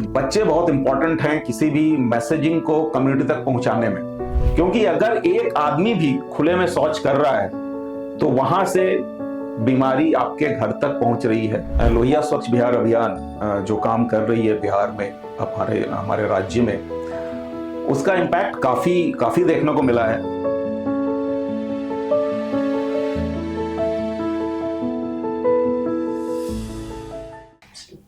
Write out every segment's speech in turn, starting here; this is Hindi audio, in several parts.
बच्चे बहुत इंपॉर्टेंट हैं किसी भी मैसेजिंग को कम्युनिटी तक पहुंचाने में, क्योंकि अगर एक आदमी भी खुले में शौच कर रहा है तो वहां से बीमारी आपके घर तक पहुंच रही है। लोहिया स्वच्छ बिहार अभियान जो काम कर रही है बिहार में, हमारे राज्य में, उसका इम्पैक्ट काफी देखने को मिला है।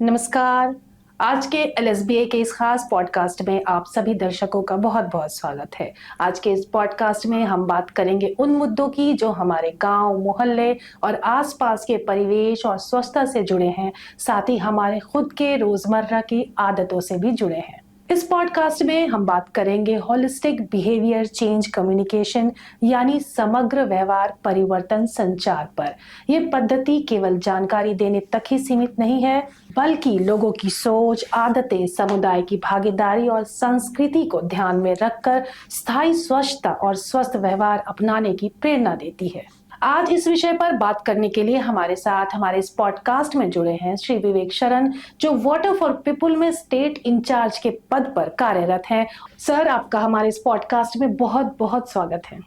नमस्कार। आज के LSBA के इस खास पॉडकास्ट में आप सभी दर्शकों का बहुत बहुत स्वागत है। आज के इस पॉडकास्ट में हम बात करेंगे उन मुद्दों की जो हमारे गांव, मोहल्ले और आसपास के परिवेश और स्वच्छता से जुड़े हैं, साथ ही हमारे खुद के रोजमर्रा की आदतों से भी जुड़े हैं। इस पॉडकास्ट में हम बात करेंगे होलिस्टिक बिहेवियर चेंज कम्युनिकेशन यानी समग्र व्यवहार परिवर्तन संचार पर। यह पद्धति केवल जानकारी देने तक ही सीमित नहीं है, बल्कि लोगों की सोच, आदतें, समुदाय की भागीदारी और संस्कृति को ध्यान में रखकर स्थायी स्वच्छता और स्वस्थ व्यवहार अपनाने की प्रेरणा देती है। आज इस विषय पर बात करने के लिए हमारे साथ हमारे इस पॉडकास्ट में जुड़े हैं श्री विवेक शरण, जो वाटर फॉर पीपल में स्टेट इंचार्ज के पद पर कार्यरत हैं। सर, आपका हमारे इस पॉडकास्ट में बहुत बहुत स्वागत है।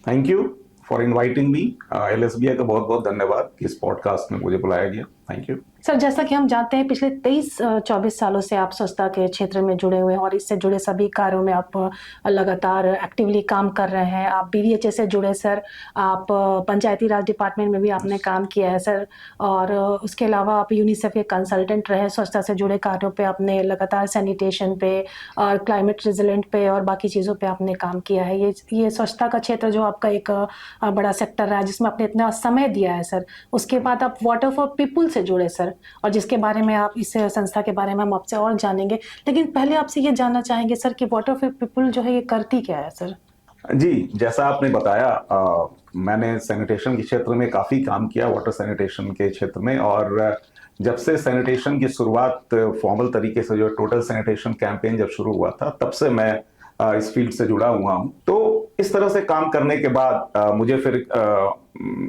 Thank you for inviting me. LSBA का बहुत बहुत धन्यवाद कि इस पॉडकास्ट में मुझे बुलाया गया। Thank you sir. जैसा कि हम जानते हैं, पिछले 23-24 सालों से आप स्वच्छता के क्षेत्र में जुड़े हुए हैं और इससे जुड़े सभी कार्यों में आप लगातार एक्टिवली काम कर रहे हैं। आप BVHA से जुड़े सर, आप पंचायती राज डिपार्टमेंट में भी आपने काम किया है सर, और उसके अलावा आप यूनिसेफ के कंसल्टेंट रहे। स्वच्छता से जुड़े कार्यों पे आपने लगातार सैनिटेशन पे और क्लाइमेट रेजिलेंट पे और बाकी चीज़ों पे आपने काम किया है। ये स्वच्छता का क्षेत्र जो आपका एक बड़ा सेक्टर रहा है जिसमें आपने इतना समय दिया है सर। उसके बाद आप वाटर फॉर पीपल से जुड़े सर, और जिसके बारे में आप इस संस्था के बारे में हम आपसे और जानेंगे। लेकिन पहले आपसे ये जानना चाहेंगे सर कि वाटर फॉर पीपल जो है ये करती क्या है सर? जी, जैसा आपने बताया, मैंने सैनिटेशन के क्षेत्र में काफी काम किया, वाटर सैनिटेशन के क्षेत्र में। और जब से सैनिटेशन की शुरुआत फॉर्मल तरीके से, जो टोटल सैनिटेशन कैंपेन जब शुरू हुआ था, तब से मैं इस फील्ड से जुड़ा हुआ हूं। तो इस तरह से काम करने के बाद मुझे फिर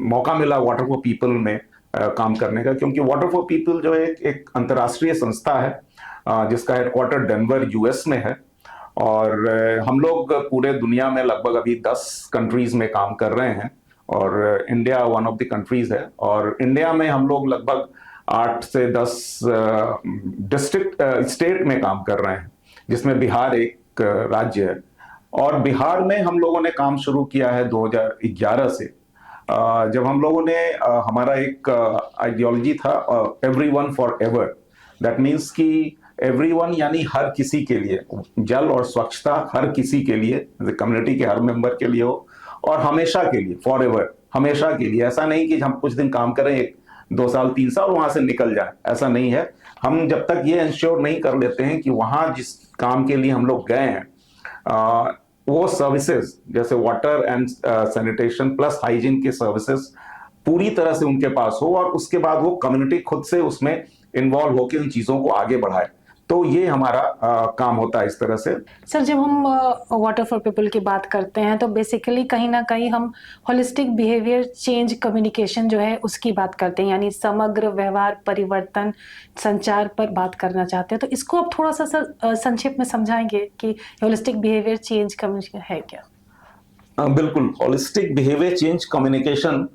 मौका मिला वाटर फॉर पीपल में काम करने का, क्योंकि वाटर फॉर पीपल जो है एक अंतर्राष्ट्रीय संस्था है जिसका हेडक्वार्टर डेनवर US में है। और हम लोग पूरे दुनिया में लगभग अभी 10 कंट्रीज में काम कर रहे हैं, और India one of the countries है। और इंडिया में हम लोग लगभग 8 से 10 डिस्ट्रिक्ट स्टेट में काम कर रहे हैं, जिसमें बिहार एक राज्य है। और बिहार में हम लोगों ने काम शुरू किया है 2011 से, जब हम लोगों ने हमारा एक आइडियोलॉजी था everyone for ever. That means कि एवरीवन यानी हर किसी के लिए, जल और स्वच्छता हर किसी के लिए, कम्युनिटी के हर मेंबर के लिए हो, और हमेशा के लिए, फॉर एवर, हमेशा के लिए। ऐसा नहीं कि हम कुछ दिन काम करें, 1-2 साल 3 साल वहां से निकल जाए, ऐसा नहीं है। हम जब तक ये इंश्योर नहीं कर लेते हैं कि वहां जिस काम के लिए हम लोग गए हैं वो सर्विसेज, जैसे water and sanitation plus hygiene के सर्विसेज पूरी तरह से उनके पास हो, और उसके बाद वो कम्युनिटी खुद से उसमें इन्वॉल्व होकर उन चीजों को आगे बढ़ाए, तो ये हमारा काम होता है इस तरह से। सर, जब हम वाटर फॉर पीपल की बात करते हैं तो बेसिकली कहीं ना कहीं हम होलिस्टिक बिहेवियर चेंज कम्युनिकेशन जो है उसकी बात करते हैं, यानी समग्र व्यवहार परिवर्तन संचार पर बात करना चाहते हैं। तो इसको आप थोड़ा सा सर संक्षेप में समझाएंगे कि होलिस्टिक बिहेवियर चेंज कम्युनिकेशन है क्या? बिल्कुल। होलिस्टिक बिहेवियर चेंज कम्युनिकेशन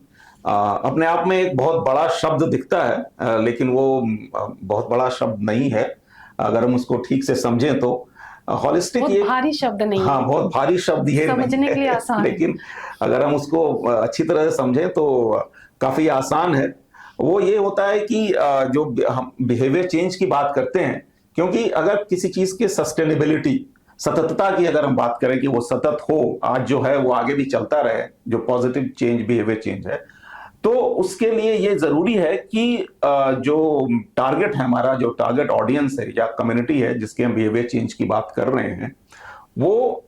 अपने आप में एक बहुत बड़ा शब्द दिखता है, लेकिन वो बहुत बड़ा शब्द नहीं है अगर हम उसको ठीक से समझें तो। होलिस्टिक ये भारी शब्द नहीं है। हाँ, बहुत भारी शब्द ये समझने के लिए आसान है, लेकिन अगर हम उसको अच्छी तरह से समझें तो काफी आसान है। वो ये होता है कि जो हम बिहेवियर चेंज की बात करते हैं, क्योंकि अगर किसी चीज की सस्टेनेबिलिटी, सततता की अगर हम बात करें कि वो सतत हो, आज जो है वो आगे भी चलता रहे, जो पॉजिटिव चेंज बिहेवियर चेंज है, तो उसके लिए ये जरूरी है कि जो टारगेट है हमारा, जो टारगेट ऑडियंस है या कम्युनिटी है जिसके हम बिहेवियर चेंज की बात कर रहे हैं, वो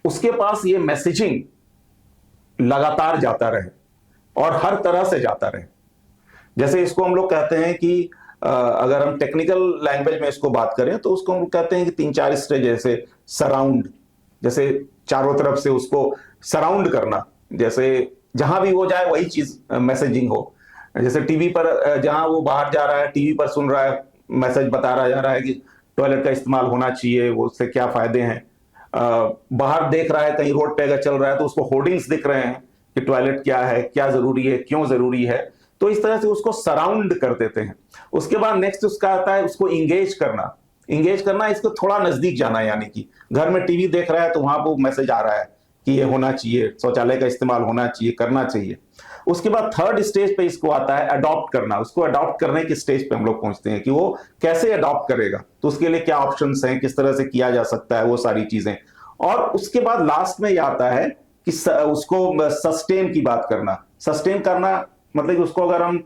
उसके पास ये मैसेजिंग लगातार जाता रहे और हर तरह से जाता रहे। जैसे इसको हम लोग कहते हैं कि अगर हम टेक्निकल लैंग्वेज में इसको बात करें तो उसको हम लोग कहते हैं कि 3-4 स्टेज, जैसे सराउंड, जैसे चारों तरफ से उसको सराउंड करना, जैसे जहां भी वो जाए वही चीज मैसेजिंग हो। जैसे टीवी पर जहां वो बाहर जा रहा है, टीवी पर सुन रहा है, मैसेज बता रहा जा रहा है कि टॉयलेट का इस्तेमाल होना चाहिए, वो उससे क्या फायदे हैं। बाहर देख रहा है, कहीं रोड पे अगर चल रहा है तो उसको होर्डिंग्स दिख रहे हैं कि टॉयलेट क्या है, क्या जरूरी है, क्यों जरूरी है। तो इस तरह से उसको सराउंड कर देते हैं। उसके बाद नेक्स्ट उसका आता है उसको इंगेज करना। इंगेज करना, इसको थोड़ा नजदीक जाना, यानी कि घर में टीवी देख रहा है तो वहां पर मैसेज आ रहा है कि ये होना चाहिए, शौचालय का इस्तेमाल होना चाहिए, करना चाहिए। उसके बाद थर्ड स्टेज पे इसको आता है अडॉप्ट करना। उसको अडॉप्ट करने की स्टेज पे हम लोग पहुंचते हैं कि वो कैसे अडॉप्ट करेगा, तो उसके लिए क्या ऑप्शंस हैं, किस तरह से किया जा सकता है, वो सारी चीजें। और उसके बाद लास्ट में ये आता है कि उसको सस्टेन की बात करना। सस्टेन करना मतलब कि उसको अगर हम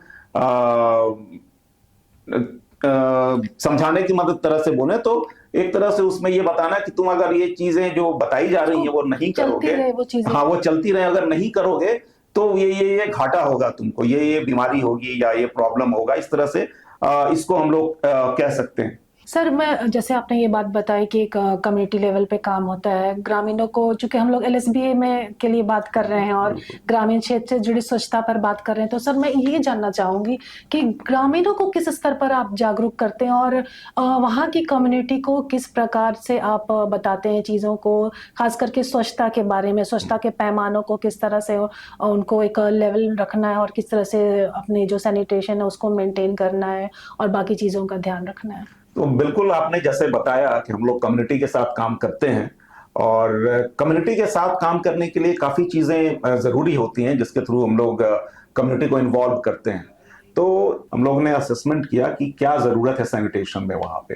समझाने की मदद तरह से बोले तो एक तरह से उसमें ये बताना कि तुम अगर ये चीजें जो बताई जा रही हैं वो नहीं करोगे, वो चीजें, हाँ वो चलती रहे, अगर नहीं करोगे तो ये घाटा होगा तुमको, ये बीमारी होगी या ये प्रॉब्लम होगा। इस तरह से इसको हम लोग कह सकते हैं। सर मैं जैसे आपने ये बात बताई कि एक कम्युनिटी लेवल पे काम होता है ग्रामीणों को, चूंकि हम लोग एलएसबीए में के लिए बात कर रहे हैं और ग्रामीण क्षेत्र से जुड़ी स्वच्छता पर बात कर रहे हैं, तो सर मैं ये जानना चाहूंगी कि ग्रामीणों को किस स्तर पर आप जागरूक करते हैं और वहाँ की कम्युनिटी को किस प्रकार से आप बताते हैं चीज़ों को, खास करके स्वच्छता के बारे में, स्वच्छता के पैमानों को किस तरह से उनको एक लेवल रखना है और किस तरह से अपनी जो सैनिटेशन है उसको मेंटेन करना है और बाकी चीज़ों का ध्यान रखना है। तो बिल्कुल आपने जैसे बताया कि हम लोग कम्युनिटी के साथ काम करते हैं, और कम्युनिटी के साथ काम करने के लिए काफी चीजें जरूरी होती हैं जिसके थ्रू हम लोग कम्युनिटी को इन्वॉल्व करते हैं। तो हम लोग ने असेसमेंट किया कि क्या जरूरत है सैनिटेशन में वहां पे,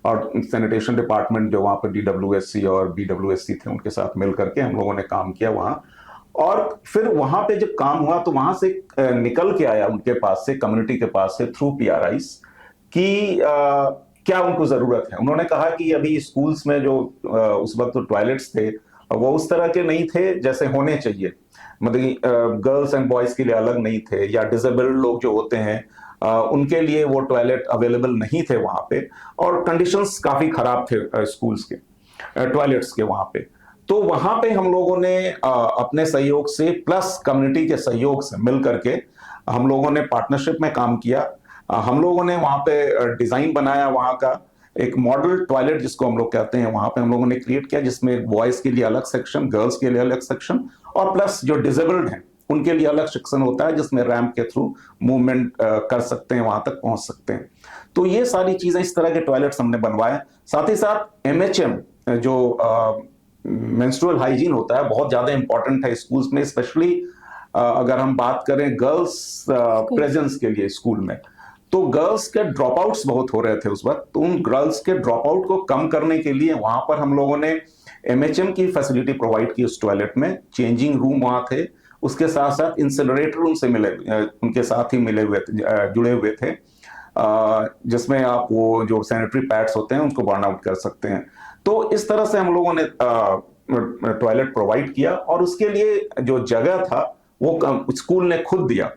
और सैनिटेशन डिपार्टमेंट जो वहां पर DWSC और BWSC थे उनके साथ मिल करके हम लोगों ने काम किया वहां। और फिर वहां पे जब काम हुआ तो वहां से निकल के आया उनके पास से, कम्युनिटी के पास से, थ्रू PRIs कि क्या उनको जरूरत है। उन्होंने कहा कि अभी स्कूल्स में जो उस वक्त तो टॉयलेट्स थे वो उस तरह के नहीं थे जैसे होने चाहिए, मतलब गर्ल्स एंड बॉयज के लिए अलग नहीं थे, या डिसेबल्ड लोग जो होते हैं उनके लिए वो टॉयलेट अवेलेबल नहीं थे वहां पे, और कंडीशंस काफी खराब थे स्कूल्स के टॉयलेट्स के वहां पे। तो वहां पे हम लोगों ने अपने सहयोग से प्लस कम्युनिटी के सहयोग से मिल करके हम लोगों ने पार्टनरशिप में काम किया। हम लोगों ने वहां पे डिजाइन बनाया, वहां का एक मॉडल टॉयलेट जिसको हम लोग कहते हैं वहां पे हम लोगों ने क्रिएट किया, जिसमें बॉयज के लिए अलग सेक्शन, गर्ल्स के लिए अलग सेक्शन, और प्लस जो डिसेबल्ड हैं उनके लिए अलग सेक्शन होता है जिसमें रैंप के थ्रू मूवमेंट कर सकते हैं, वहां तक पहुंच सकते हैं। तो ये सारी चीजें, इस तरह के टॉयलेट्स हमने बनवाए। साथ ही साथ MHM जो मेंस्ट्रुअल हाइजीन होता है बहुत ज्यादा इंपॉर्टेंट है स्कूल्स में, स्पेशली अगर हम बात करें गर्ल्स प्रेजेंस के लिए स्कूल में। तो गर्ल्स के ड्रॉप आउट्स बहुत हो रहे थे उस वक्त, तो उन गर्ल्स के ड्रॉप आउट को कम करने के लिए वहां पर हम लोगों ने MHM की फैसिलिटी प्रोवाइड की उस टॉयलेट में। चेंजिंग रूम वहां थे, उसके साथ साथ इंसिनरेटर उनसे मिले, उनके साथ ही मिले हुए जुड़े हुए थे, जिसमें आप वो जो सैनिटरी पैड्स होते हैं उनको बर्न आउट कर सकते हैं। तो इस तरह से हम लोगों ने टॉयलेट प्रोवाइड किया, और उसके लिए जो जगह था वो स्कूल ने खुद दिया,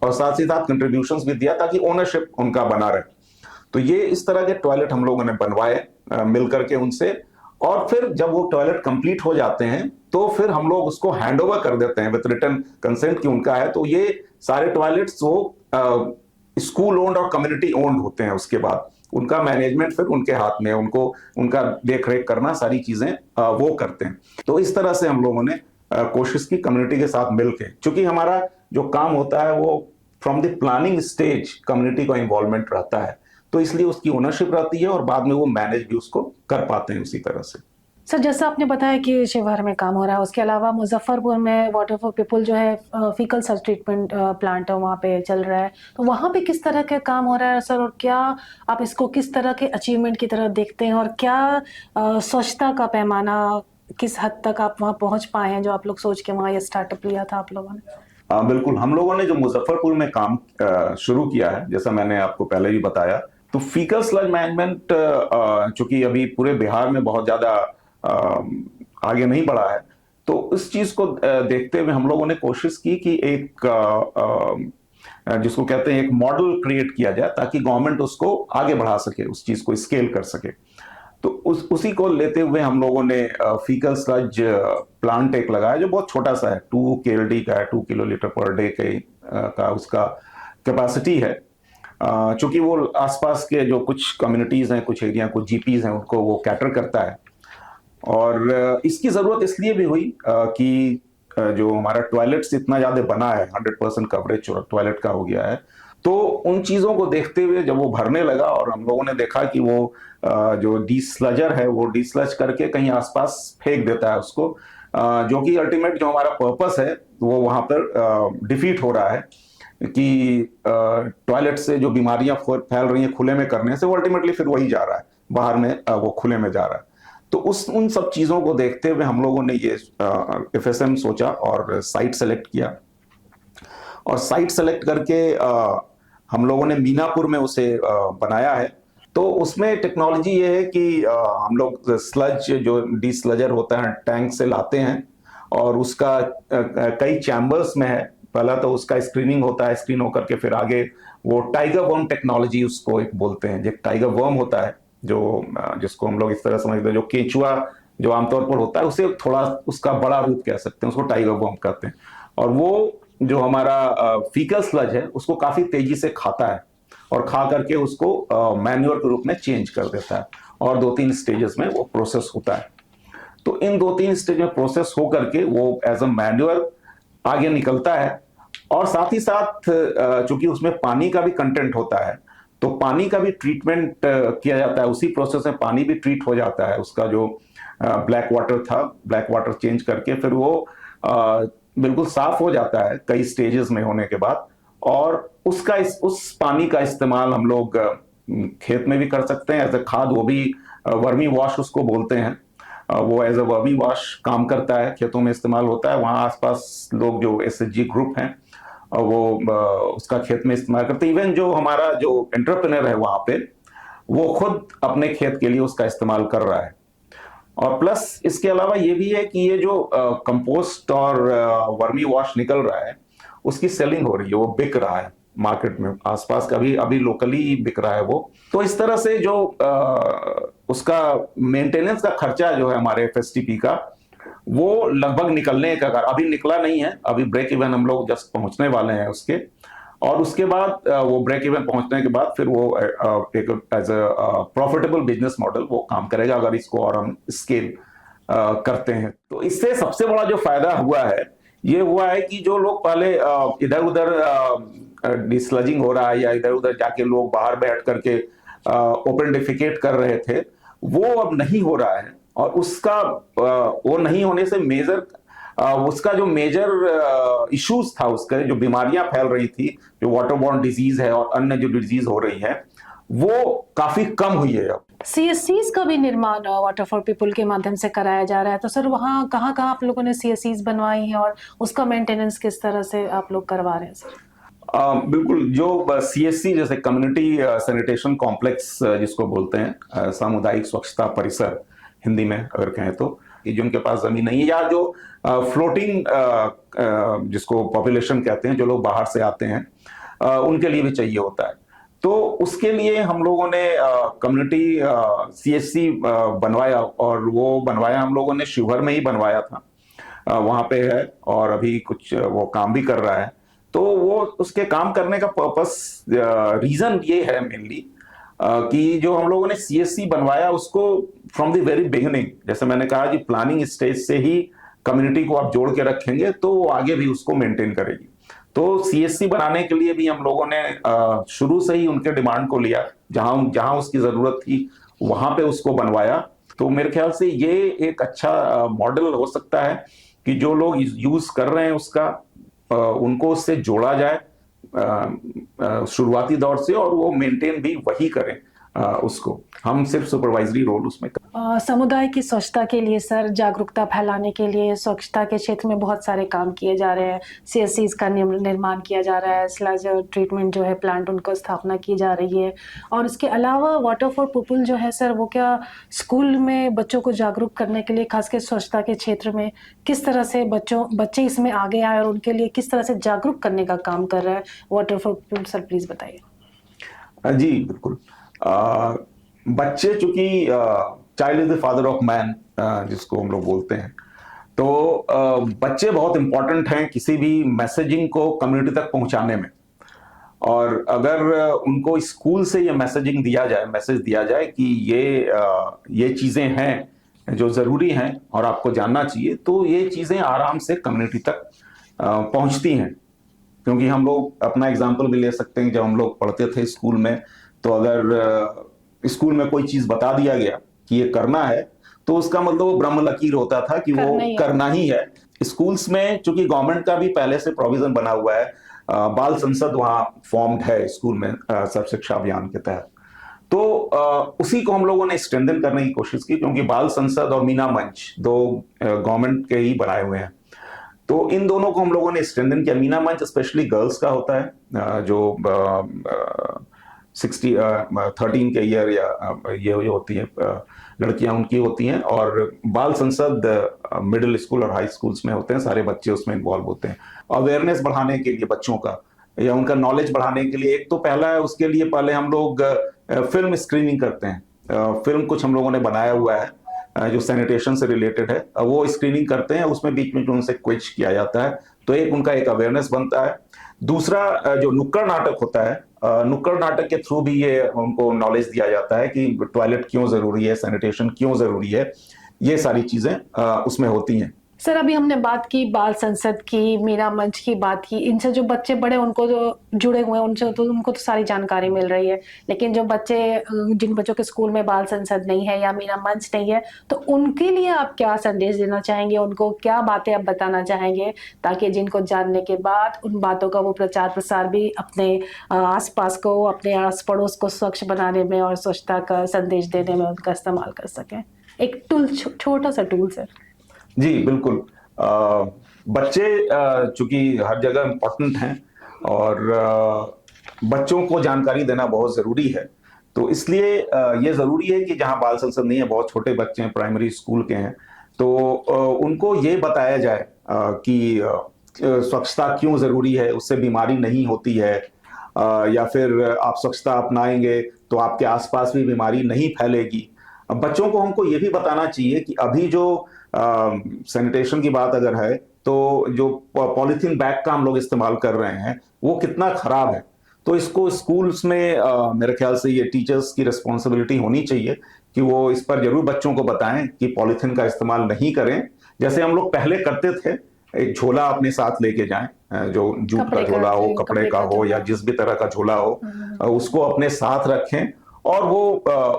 और साथ ही साथ कंट्रीब्यूशंस भी दिया ताकि ओनरशिप उनका बना रहे। तो ये इस तरह के टॉयलेट हम लोगों ने बनवाए मिल करके उनसे। और फिर जब वो टॉयलेट कंप्लीट हो जाते हैं तो फिर हम लोग उसको हैंड ओवर कर देते हैं विद रिटन कंसेंट कि उनका है। तो ये सारे टॉयलेट्स वो स्कूल ओन्ड और कम्युनिटी ओन्ड होते हैं। उसके बाद उनका मैनेजमेंट फिर उनके हाथ में, उनको उनका देख रेख करना, सारी चीजें वो करते हैं। तो इस तरह से हम लोगों ने कोशिश की कम्युनिटी के साथ मिलके, क्योंकि हमारा जो काम होता है वो from the planning stage community का इन्वॉल्वमेंट रहता है, तो इसलिए उसकी ओनरशिप रहती है और बाद में वो मैनेज भी उसको कर पाते हैं उसी तरह से। सर जैसा आपने बताया कि शिवहर में काम हो रहा है, उसके अलावा मुजफ्फरपुर में वाटर फॉर पीपल जो है फीकल सल्ट ट्रीटमेंट प्लांट है वहाँ पे चल रहा है, तो वहाँ पे किस तरह का काम हो रहा है सर, और क्या आप इसको किस तरह के अचीवमेंट की तरह देखते हैं, और क्या स्वच्छता का पैमाना किस हद तक आप वहाँ पहुँच पाए हैं जो आप लोग सोच के वहाँ ये स्टार्टअप लिया था आप लोगों ने? बिल्कुल, हम लोगों ने जो मुजफ्फरपुर में काम शुरू किया है, जैसा मैंने आपको पहले भी बताया, तो फीकल स्लज मैनेजमेंट चूंकि अभी पूरे बिहार में बहुत ज्यादा आगे नहीं बढ़ा है, तो इस चीज को देखते हुए हम लोगों ने कोशिश की कि एक जिसको कहते हैं एक मॉडल क्रिएट किया जाए ताकि गवर्नमेंट उसको आगे बढ़ा सके, उस चीज को स्केल कर सके। तो उसी को लेते हुए हम लोगों ने फीकल स्लज प्लांट एक लगाया जो बहुत छोटा सा है, 2 KLD का है, 2 किलोलीटर पर डे का उसका कैपेसिटी है। चूंकि वो आसपास के जो कुछ कम्युनिटीज हैं, कुछ एरिया, कुछ जीपीज हैं, उनको वो कैटर करता है। और इसकी जरूरत इसलिए भी हुई कि जो हमारा टॉयलेट्स इतना ज्यादा बना है, 100% कवरेज टॉयलेट का हो गया है, तो उन चीजों को देखते हुए जब वो भरने लगा और हम लोगों ने देखा कि वो जो डीस्लजर है वो डीस्लज करके कहीं आसपास फेंक देता है उसको, जो कि अल्टीमेट जो हमारा पर्पस है वो वहां पर डिफीट हो रहा है कि टॉयलेट से जो बीमारियां फैल रही हैं खुले में करने से, वो अल्टीमेटली फिर वही जा रहा है बाहर में, वो खुले में जा रहा है। तो उन सब चीजों को देखते हुए हम लोगों ने ये एफएसएम सोचा और साइट सेलेक्ट किया। और साइट सेलेक्ट करके हम लोगों ने मीनापुर में उसे बनाया है। तो उसमें टेक्नोलॉजी ये है कि हम लोग स्लज जो डीस्लजर होता है टैंक से लाते हैं और उसका कई चैम्बर्स में है। पहला तो उसका स्क्रीनिंग होता है, स्क्रीन होकर के फिर आगे वो टाइगर वर्म टेक्नोलॉजी उसको एक बोलते हैं। जो टाइगर वर्म होता है जो जिसको हम लोग इस तरह समझते हैं, जो केंचुआ जो आमतौर पर होता है उसे थोड़ा उसका बड़ा रूप कह सकते हैं, उसको टाइगर वर्म कहते हैं। और वो जो हमारा फीकल स्लज है उसको काफी तेजी से खाता है और खा करके उसको मैन्योर के रूप में चेंज कर देता है। और 2-3 स्टेजेस में वो प्रोसेस होता है। तो इन 2-3 स्टेज में प्रोसेस हो करके वो एज अ मैन्योर आगे निकलता है। और साथ ही साथ चूंकि उसमें पानी का भी कंटेंट होता है तो पानी का भी ट्रीटमेंट किया जाता है। उसी प्रोसेस में पानी भी ट्रीट हो जाता है। उसका जो ब्लैक वाटर था, ब्लैक वाटर चेंज करके फिर वो बिल्कुल साफ हो जाता है कई स्टेजेस में होने के बाद। और उस पानी का इस्तेमाल हम लोग खेत में भी कर सकते हैं एज ए खाद। वो भी वर्मी वॉश उसको बोलते हैं। वो एज ए वर्मी वॉश काम करता है, खेतों में इस्तेमाल होता है। वहाँ आसपास लोग जो एसएचजी ग्रुप हैं वो उसका खेत में इस्तेमाल करते हैं। इवन जो हमारा जो एंटरप्रेन्योर है वहाँ पे, वो खुद अपने खेत के लिए उसका इस्तेमाल कर रहा है। और प्लस इसके अलावा ये भी है कि ये जो कंपोस्ट और वर्मी वॉश निकल रहा है उसकी सेलिंग हो रही है, वो बिक रहा है मार्केट में आसपास का भी, अभी लोकली बिक रहा है वो। तो इस तरह से जो उसका मेंटेनेंस का खर्चा जो है हमारे एफएसटीपी का, वो लगभग निकलने का, अभी निकला नहीं है, अभी ब्रेक इवन हम लोग जस्ट पहुंचने वाले हैं उसके। और उसके बाद वो ब्रेक इवन पहुंचने के बाद फिर वो एक as a profitable business model वो काम करेगा अगर इसको और हम स्केल करते हैं। तो इससे सबसे बड़ा जो फायदा हुआ है ये हुआ है कि जो लोग पहले इधर उधर डिस्लजिंग हो रहा है या इधर उधर जाके लोग बाहर बैठ करके ओपन डिफिकेट कर रहे थे, वो अब नहीं हो रहा है। और उसका वो नहीं होने से उसका जो मेजर इश्यूज था, उसका जो बीमारियां फैल रही थी, जो वाटरबॉर्न डिजीज है और अन्य जो डिजीज हो रही है, वो काफी कम हुई है। अब सीएससीज का भी निर्माण वाटर फॉर पीपल के माध्यम से कराया जा रहा है। तो सर वहाँ कहाँ आप लोगों ने सीएससीज बनवाई हैं और उसका मेंटेनेंस किस तरह से आप लोग करवा रहे हैं सर? बिल्कुल, जो सीएससी जैसे कम्युनिटी सैनिटेशन कॉम्प्लेक्स जिसको बोलते हैं, सामुदायिक स्वच्छता परिसर हिंदी में अगर कहें तो, जिनके पास जमीन नहीं है या जो फ्लोटिंग जिसको पॉपुलेशन कहते हैं, जो लोग बाहर से आते हैं, उनके लिए भी चाहिए होता है। तो उसके लिए हम लोगों ने कम्युनिटी सीएससी बनवाया। और वो बनवाया हम लोगों ने शिवहर में ही बनवाया था, वहां पे है और अभी कुछ वो काम भी कर रहा है। तो वो उसके काम करने का पर्पस रीजन ये है मेनली कि जो हम लोगों ने सीएससी बनवाया उसको फ्रॉम द वेरी बिगिनिंग, जैसे मैंने कहा कि प्लानिंग स्टेज से ही कम्युनिटी को आप जोड़ के रखेंगे तो वो आगे भी उसको मेंटेन करेगी। तो सीएससी बनाने के लिए भी हम लोगों ने शुरू से ही उनके डिमांड को लिया, जहां जहां उसकी जरूरत थी वहां पे उसको बनवाया। तो मेरे ख्याल से ये एक अच्छा मॉडल हो सकता है कि जो लोग यूज कर रहे हैं उसका, उनको उससे जोड़ा जाए शुरुआती दौर से, और वो मेंटेन भी वही करें उसको। हम सिर्फ सुपरवाइजरी रोल उसमें समुदाय की स्वच्छता के लिए सर, जागरूकता फैलाने के लिए स्वच्छता के क्षेत्र में बहुत सारे काम किए जा रहे हैं। सीएससीज का निर्माण किया जा रहा है, स्लज ट्रीटमेंट जो है प्लांट उनको स्थापना की जा रही है। और उसके अलावा वाटर फॉर पीपल जो है सर, वो क्या स्कूल में बच्चों को जागरूक करने के लिए, खासकर स्वच्छता के क्षेत्र में किस तरह से बच्चे इसमें आगे आए और उनके लिए किस तरह से जागरूक करने का काम कर रहा है water for people, sir please बताइए। जी बिल्कुल। बच्चे चूंकि child is the father of man जिसको हम लोग बोलते हैं, तो बच्चे बहुत इंपॉर्टेंट हैं किसी भी मैसेजिंग को कम्युनिटी तक पहुंचाने में। और अगर उनको स्कूल से ये मैसेज दिया जाए कि ये चीजें हैं जो जरूरी हैं और आपको जानना चाहिए, तो ये चीजें आराम से कम्युनिटी तक पहुंचती हैं। क्योंकि हम लोग अपना एग्जाम्पल भी ले सकते हैं, जब हम लोग पढ़ते थे स्कूल में, तो अगर स्कूल में कोई चीज बता दिया गया कि ये करना है, तो उसका मतलब वो ब्रह्म लकीर होता था कि वो करना ही है। स्कूल्स में चूंकि गवर्नमेंट का भी पहले से प्रोविजन बना हुआ है, बाल संसद वहां फॉर्म्ड है स्कूल में सर्व शिक्षा अभियान के तहत, तो उसी को हम लोगों ने स्ट्रेंथन करने की कोशिश की, क्योंकि बाल संसद और मीना मंच दो गवर्नमेंट के ही बनाए हुए हैं। तो इन दोनों को हम लोगों ने स्ट्रेंथन किया। मीना मंच स्पेशली गर्ल्स का होता है, जो 13 के ईयर या ये होती है लड़कियां, उनकी होती हैं। और बाल संसद मिडिल स्कूल और हाई स्कूल्स में होते हैं, सारे बच्चे उसमें इन्वॉल्व होते हैं। अवेयरनेस बढ़ाने के लिए बच्चों का, या उनका नॉलेज बढ़ाने के लिए, एक तो पहला है, उसके लिए पहले हम लोग फिल्म स्क्रीनिंग करते हैं। फिल्म कुछ हम लोगों ने बनाया हुआ है जो सैनिटेशन से रिलेटेड है, वो स्क्रीनिंग करते हैं, उसमें बीच में उनसे क्विज किया जाता है, तो एक उनका एक अवेयरनेस बनता है। दूसरा जो नुक्कड़ नाटक होता है, नुक्कड़ नाटक के थ्रू भी ये उनको नॉलेज दिया जाता है कि टॉयलेट क्यों जरूरी है, सैनिटेशन क्यों जरूरी है, ये सारी चीजें उसमें होती हैं। सर, अभी हमने बात की बाल संसद की, मीना मंच की बात की, इनसे जो बच्चे बड़े उनको जो जुड़े हुए हैं उनको तो सारी जानकारी मिल रही है, लेकिन जो बच्चे, जिन बच्चों के स्कूल में बाल संसद नहीं है या मीना मंच नहीं है, तो उनके लिए आप क्या संदेश देना चाहेंगे, उनको क्या बातें आप बताना चाहेंगे, ताकि जिनको जानने के बाद उन बातों का वो प्रचार प्रसार भी अपने आसपास को, अपने आस पड़ोस को स्वच्छ बनाने में और स्वच्छता का संदेश देने में उनका इस्तेमाल कर सकें? एक टूल, छोटा सा टूल सर। जी बिल्कुल। बच्चे चूंकि हर जगह इम्पोर्टेंट हैं, और बच्चों को जानकारी देना बहुत जरूरी है, तो इसलिए ये जरूरी है कि जहां बाल संसद नहीं है, बहुत छोटे बच्चे हैं, प्राइमरी स्कूल के हैं, तो उनको ये बताया जाए कि स्वच्छता क्यों जरूरी है, उससे बीमारी नहीं होती है, या फिर आप स्वच्छता अपनाएंगे तो आपके आसपास भी बीमारी नहीं फैलेगी। बच्चों को हमको ये भी बताना चाहिए कि अभी जो सैनिटेशन की बात अगर है, तो जो पॉलीथीन बैग का हम लोग इस्तेमाल कर रहे हैं वो कितना खराब है। तो इसको स्कूल्स में मेरे ख्याल से ये टीचर्स की रिस्पॉन्सिबिलिटी होनी चाहिए कि वो इस पर जरूर बच्चों को बताएं कि पॉलीथीन का इस्तेमाल नहीं करें। जैसे हम लोग पहले करते थे, एक झोला अपने साथ लेके जाएं, जो जूट का झोला हो, कपड़े का हो, या जिस भी तरह का झोला हो, उसको अपने साथ रखें और वो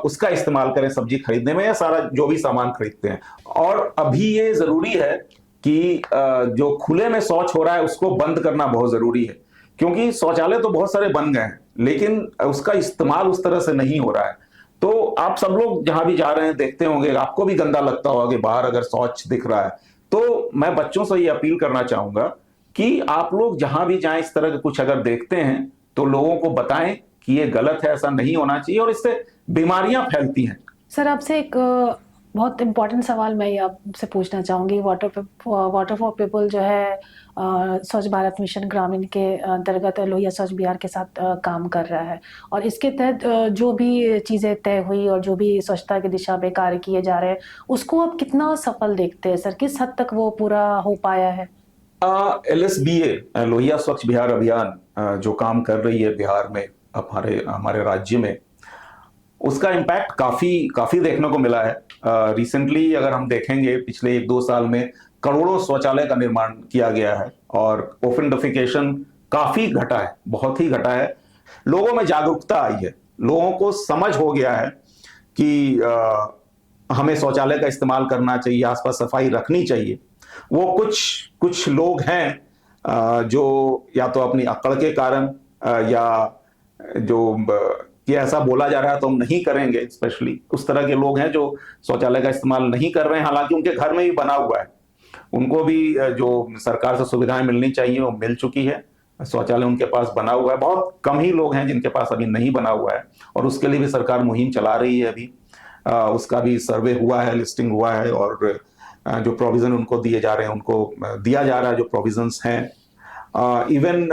उसका इस्तेमाल करें सब्जी खरीदने में या सारा जो भी सामान खरीदते हैं। और अभी ये जरूरी है कि जो खुले में शौच हो रहा है उसको बंद करना बहुत जरूरी है, क्योंकि शौचालय तो बहुत सारे बन गए हैं, लेकिन उसका इस्तेमाल उस तरह से नहीं हो रहा है। तो आप सब लोग जहां भी जा रहे हैं देखते होंगे, आपको भी गंदा लगता होगा कि बाहर अगर शौच दिख रहा है। तो मैं बच्चों से ये अपील करना चाहूंगा कि आप लोग जहां भी जाएं, इस तरह के कुछ अगर देखते हैं तो लोगों को बताएं कि ये गलत है, ऐसा नहीं होना चाहिए, और इससे बीमारियां फैलती हैं। सर, आपसे एक बहुत इंपॉर्टेंट सवाल मैं आपसे पूछना चाहूंगी। वाटर फॉर पीपल जो है स्वच्छ भारत मिशन ग्रामीण के अंतर्गत लोहिया स्वच्छ बिहार के साथ काम कर रहा है, और इसके तहत जो भी चीज़ें तय हुई और जो भी स्वच्छता की दिशा में कार्य किए जा रहे हैं, उसको आप कितना सफल देखते हैं सर? किस हद तक वो पूरा हो पाया है? LSBA लोहिया स्वच्छ बिहार अभियान जो काम कर रही है बिहार में, हमारे राज्य में, उसका इम्पैक्ट काफी देखने को मिला है। रिसेंटली अगर हम देखेंगे, पिछले 1-2 साल में करोड़ों शौचालय का निर्माण किया गया है, और ओपन डेफिकेशन काफी घटा है, बहुत ही घटा है। लोगों में जागरूकता आई है, लोगों को समझ हो गया है कि हमें शौचालय का इस्तेमाल करना चाहिए, आसपास सफाई रखनी चाहिए। वो कुछ लोग हैं जो या तो अपनी अक्ल के कारण, या जो कि ऐसा बोला जा रहा है तो हम नहीं करेंगे, स्पेशली उस तरह के लोग हैं जो शौचालय का इस्तेमाल नहीं कर रहे हैं, हालांकि उनके घर में ही बना हुआ है। उनको भी जो सरकार से सुविधाएं मिलनी चाहिए वो मिल चुकी है, शौचालय उनके पास बना हुआ है। बहुत कम ही लोग हैं जिनके पास अभी नहीं बना हुआ है, और उसके लिए भी सरकार मुहिम चला रही है अभी। उसका भी सर्वे हुआ है, लिस्टिंग हुआ है, और जो प्रोविजन उनको दिए जा रहे हैं उनको दिया जा रहा है जो प्रोविजंस हैं। इवन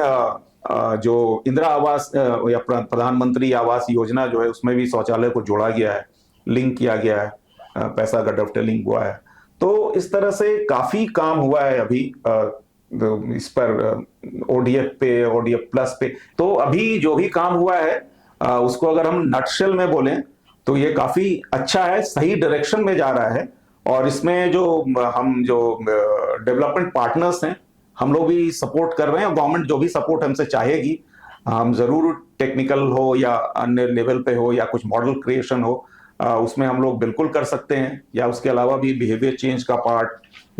जो इंदिरा आवास या प्रधानमंत्री आवास योजना जो है, उसमें भी शौचालय को जोड़ा गया है, लिंक किया गया है, पैसा का डॉवटेलिंग हुआ है। तो इस तरह से काफी काम हुआ है अभी इस पर ओडीएफ पे, ओडीएफ प्लस पे। तो अभी जो भी काम हुआ है उसको अगर हम नटशेल में बोलें तो ये काफी अच्छा है, सही डायरेक्शन में जा रहा है। और इसमें जो हम जो डेवलपमेंट पार्टनर्स हैं, हम लोग भी सपोर्ट कर रहे हैं। गवर्नमेंट जो भी सपोर्ट हमसे चाहेगी, हम जरूर, टेक्निकल हो या अन्य लेवल पे हो या कुछ मॉडल क्रिएशन हो, उसमें हम लोग बिल्कुल कर सकते हैं। या उसके अलावा भी बिहेवियर चेंज का पार्ट,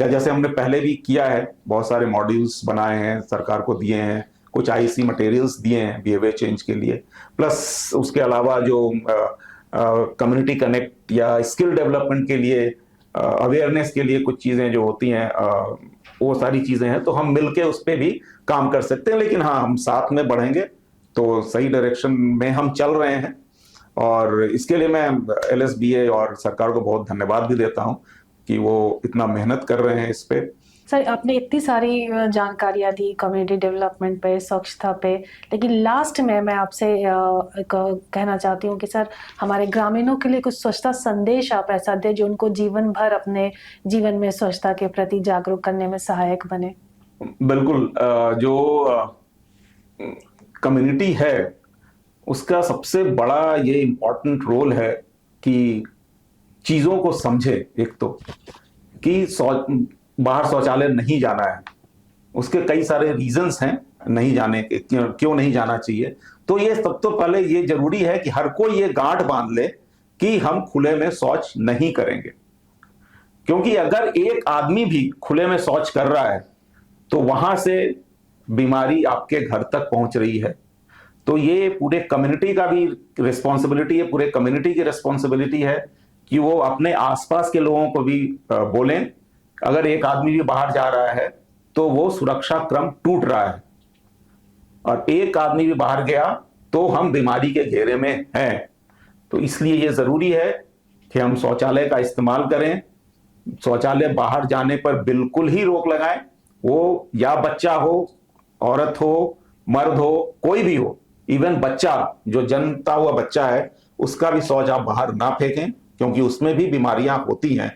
या जैसे हमने पहले भी किया है, बहुत सारे मॉड्यूल्स बनाए हैं, सरकार को दिए हैं, कुछ आईसी मटेरियल्स दिए हैं बिहेवियर चेंज के लिए। प्लस उसके अलावा जो कम्युनिटी कनेक्ट या स्किल डेवलपमेंट के लिए, अवेयरनेस के लिए कुछ चीजें जो होती हैं, वो सारी चीजें हैं। तो हम मिलके उस पर भी काम कर सकते हैं। लेकिन हाँ, हम साथ में बढ़ेंगे तो सही डायरेक्शन में हम चल रहे हैं। और इसके लिए मैं एलएसबीए और सरकार को बहुत धन्यवाद भी देता हूं कि वो इतना मेहनत कर रहे हैं इस पे। सर, आपने इतनी सारी जानकारियां दी कम्युनिटी डेवलपमेंट पे, स्वच्छता पे, लेकिन लास्ट में मैं आपसे कहना चाहती हूँ कि सर, हमारे ग्रामीणों के लिए कुछ स्वच्छता संदेश आप ऐसा दे जो उनको जीवन भर अपने जीवन में स्वच्छता के प्रति जागरूक करने में सहायक बने। बिल्कुल। जो कम्युनिटी है उसका सबसे बड़ा ये इम्पोर्टेंट रोल है कि चीजों को समझे। एक तो कि बाहर शौचालय नहीं जाना है, उसके कई सारे रीजंस हैं नहीं जाने के, क्यों नहीं जाना चाहिए। तो ये सब तो पहले ये जरूरी है कि हर कोई ये गांठ बांध ले कि हम खुले में शौच नहीं करेंगे। क्योंकि अगर एक आदमी भी खुले में शौच कर रहा है तो वहां से बीमारी आपके घर तक पहुंच रही है। तो ये पूरे कम्युनिटी का भी रिस्पॉन्सिबिलिटी है, पूरे कम्युनिटी की रिस्पॉन्सिबिलिटी है कि वो अपने आसपास के लोगों को भी बोलें। अगर एक आदमी भी बाहर जा रहा है तो वो सुरक्षा क्रम टूट रहा है, और एक आदमी भी बाहर गया तो हम बीमारी के घेरे में हैं। तो इसलिए ये जरूरी है कि हम शौचालय का इस्तेमाल करें। शौचालय बाहर जाने पर बिल्कुल ही रोक लगाएं। वो या बच्चा हो, औरत हो, मर्द हो, कोई भी हो, इवन बच्चा जो जन्मता हुआ बच्चा है उसका भी शौच आप बाहर ना फेंकें, क्योंकि उसमें भी बीमारियां होती हैं।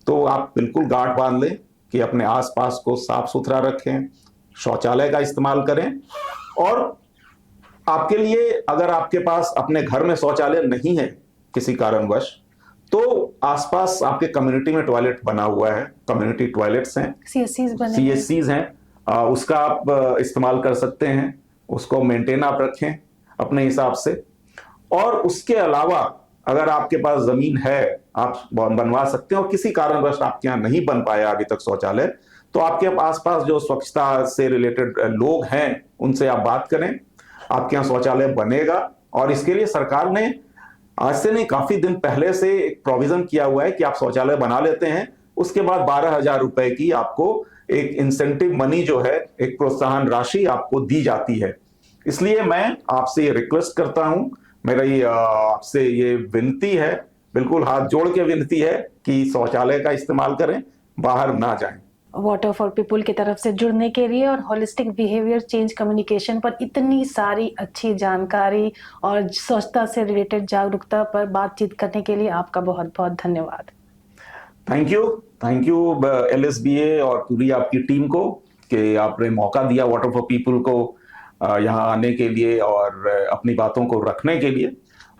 तो आप बिल्कुल गांठ बांध लें कि अपने आसपास को साफ सुथरा रखें, शौचालय का इस्तेमाल करें। और आपके लिए, अगर आपके पास अपने घर में शौचालय नहीं है किसी कारणवश, तो आसपास आपके कम्युनिटी में टॉयलेट बना हुआ है, कम्युनिटी टॉयलेट्स हैं, सीएससीज हैं, उसका आप इस्तेमाल कर सकते हैं। उसको मेंटेन आप रखें अपने हिसाब से। और उसके अलावा अगर आपके पास जमीन है, आप बनवा सकते हैं। और किसी कारणवश आपके यहाँ नहीं बन पाया अभी तक शौचालय, तो आपके आसपास जो स्वच्छता से रिलेटेड लोग हैं उनसे आप बात करें, आपके यहाँ शौचालय बनेगा। और इसके लिए सरकार ने आज से नहीं, काफी दिन पहले से एक प्रोविजन किया हुआ है कि आप शौचालय बना लेते हैं, उसके बाद 12,000 रुपए की आपको एक इंसेंटिव मनी जो है, एक प्रोत्साहन राशि आपको दी जाती है। इसलिए मैं आपसे ये रिक्वेस्ट करता हूं, मेरा ये आपसे ये विनती है, बिल्कुल हाथ जोड़ के विनती है कि शौचालय का इस्तेमाल करें, बाहर ना जाएं। वाटर फॉर पीपुल की तरफ से जुड़ने के लिए और होलिस्टिक बिहेवियर चेंज कम्युनिकेशन पर इतनी सारी अच्छी जानकारी और स्वच्छता से रिलेटेड जागरूकता पर बातचीत करने के लिए आपका बहुत बहुत धन्यवाद। थैंक यू एलएसबीए और पूरी आपकी टीम को कि आपने मौका दिया वाटर फॉर पीपुल को यहाँ आने के लिए और अपनी बातों को रखने के लिए।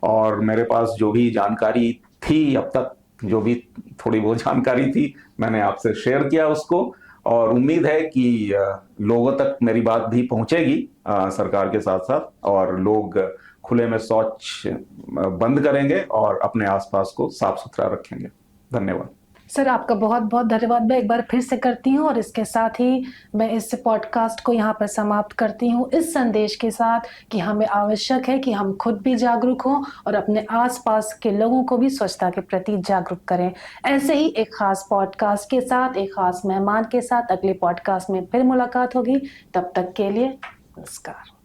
और मेरे पास जो भी जानकारी थी अब तक, जो भी थोड़ी बहुत जानकारी थी, मैंने आपसे शेयर किया उसको। और उम्मीद है कि लोगों तक मेरी बात भी पहुंचेगी सरकार के साथ साथ, और लोग खुले में शौच बंद करेंगे और अपने आसपास को साफ सुथरा रखेंगे। धन्यवाद सर, आपका बहुत बहुत धन्यवाद मैं एक बार फिर से करती हूँ। और इसके साथ ही मैं इस पॉडकास्ट को यहाँ पर समाप्त करती हूँ इस संदेश के साथ कि हमें आवश्यक है कि हम खुद भी जागरूक हों और अपने आसपास के लोगों को भी स्वच्छता के प्रति जागरूक करें। ऐसे ही एक खास पॉडकास्ट के साथ, एक खास मेहमान के साथ अगले पॉडकास्ट में फिर मुलाकात होगी। तब तक के लिए नमस्कार।